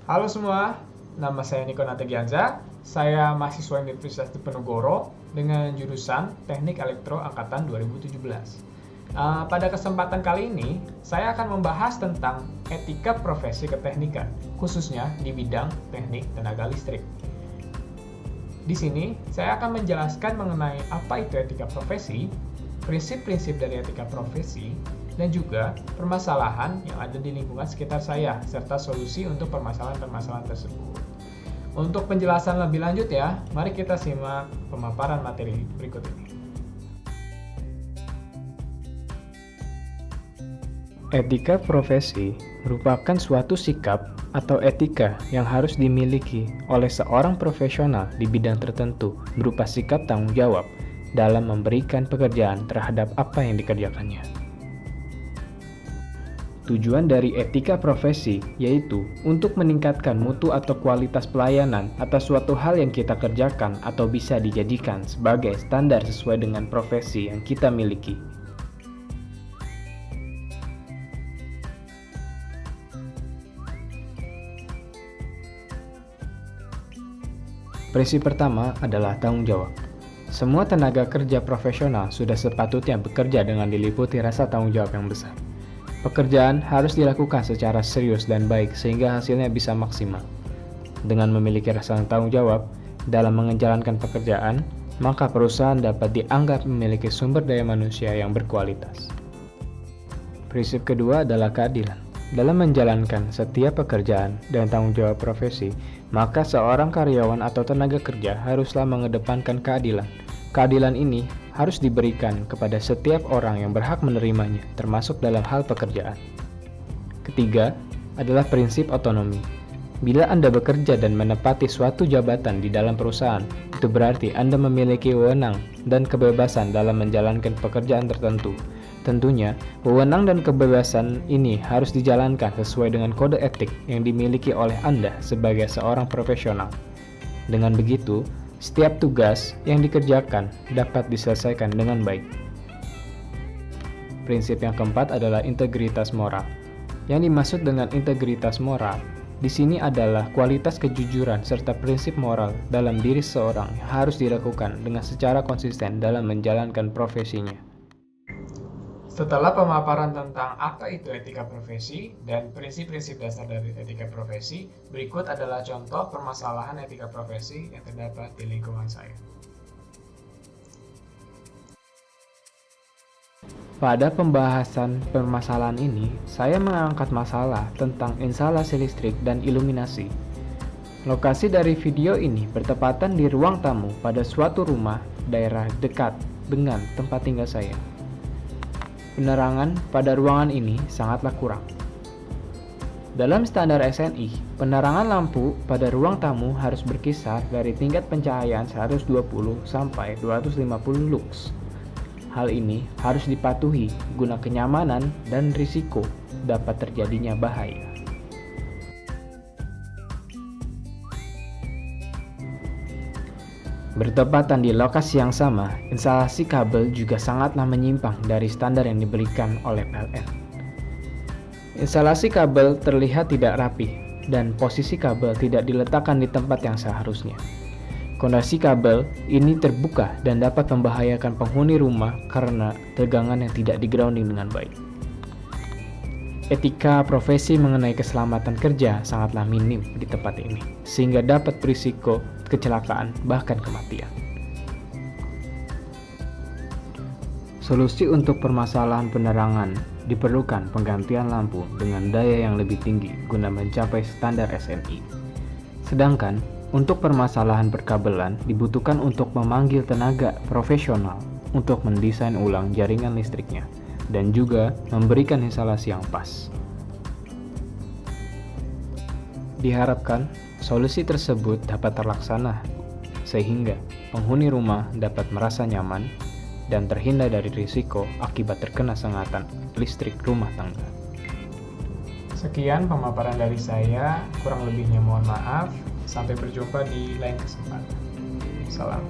Halo semua, nama saya Niko Nategianza. Saya mahasiswa Universitas Diponegoro dengan jurusan Teknik Elektro Angkatan 2017. Pada kesempatan kali ini, saya akan membahas tentang etika profesi keteknikan, khususnya di bidang teknik tenaga listrik. Di sini, saya akan menjelaskan mengenai apa itu etika profesi, prinsip-prinsip dari etika profesi, dan juga permasalahan yang ada di lingkungan sekitar saya, serta solusi untuk permasalahan-permasalahan tersebut. Untuk penjelasan lebih lanjut ya, mari kita simak pemaparan materi berikut ini. Etika profesi merupakan suatu sikap atau etika yang harus dimiliki oleh seorang profesional di bidang tertentu berupa sikap tanggung jawab dalam memberikan pekerjaan terhadap apa yang dikerjakannya. Tujuan dari etika profesi yaitu untuk meningkatkan mutu atau kualitas pelayanan atas suatu hal yang kita kerjakan atau bisa dijadikan sebagai standar sesuai dengan profesi yang kita miliki. Prinsip pertama adalah tanggung jawab. Semua tenaga kerja profesional sudah sepatutnya bekerja dengan diliputi rasa tanggung jawab yang besar. Pekerjaan harus dilakukan secara serius dan baik sehingga hasilnya bisa maksimal. Dengan memiliki rasa tanggung jawab dalam menjalankan pekerjaan, maka perusahaan dapat dianggap memiliki sumber daya manusia yang berkualitas. Prinsip kedua adalah keadilan. Dalam menjalankan setiap pekerjaan dan tanggung jawab profesi, maka seorang karyawan atau tenaga kerja haruslah mengedepankan keadilan. Keadilan ini harus diberikan kepada setiap orang yang berhak menerimanya, termasuk dalam hal pekerjaan. Ketiga adalah prinsip otonomi. Bila Anda bekerja dan menepati suatu jabatan di dalam perusahaan, itu berarti Anda memiliki wewenang dan kebebasan dalam menjalankan pekerjaan tertentu. Tentunya, wewenang dan kebebasan ini harus dijalankan sesuai dengan kode etik yang dimiliki oleh Anda sebagai seorang profesional. Dengan begitu, setiap tugas yang dikerjakan dapat diselesaikan dengan baik. Prinsip yang keempat adalah integritas moral. Yang dimaksud dengan integritas moral di sini adalah kualitas kejujuran serta prinsip moral dalam diri seorang yang harus dilakukan dengan secara konsisten dalam menjalankan profesinya. Setelah pemaparan tentang apa itu etika profesi dan prinsip-prinsip dasar dari etika profesi, berikut adalah contoh permasalahan etika profesi yang terdapat di lingkungan saya. Pada pembahasan permasalahan ini, saya mengangkat masalah tentang instalasi listrik dan iluminasi. Lokasi dari video ini bertepatan di ruang tamu pada suatu rumah daerah dekat dengan tempat tinggal saya. Penerangan pada ruangan ini sangatlah kurang. Dalam standar SNI, penerangan lampu pada ruang tamu harus berkisar dari tingkat pencahayaan 120 sampai 250 lux. Hal ini harus dipatuhi guna kenyamanan dan risiko dapat terjadinya bahaya. Bertepatan di lokasi yang sama, instalasi kabel juga sangatlah menyimpang dari standar yang diberikan oleh PLN. Instalasi kabel terlihat tidak rapi, dan posisi kabel tidak diletakkan di tempat yang seharusnya. Kondisi kabel ini terbuka dan dapat membahayakan penghuni rumah karena tegangan yang tidak di-grounding dengan baik. Etika profesi mengenai keselamatan kerja sangatlah minim di tempat ini, sehingga dapat berisiko kecelakaan bahkan kematian. Solusi untuk permasalahan penerangan diperlukan penggantian lampu dengan daya yang lebih tinggi guna mencapai standar SNI. Sedangkan untuk permasalahan perkabelan dibutuhkan untuk memanggil tenaga profesional untuk mendesain ulang jaringan listriknya dan juga memberikan instalasi yang pas. Diharapkan solusi tersebut dapat terlaksana sehingga penghuni rumah dapat merasa nyaman dan terhindar dari risiko akibat terkena sengatan listrik rumah tangga. Sekian pemaparan dari saya, kurang lebihnya mohon maaf. Sampai berjumpa di lain kesempatan. Salam.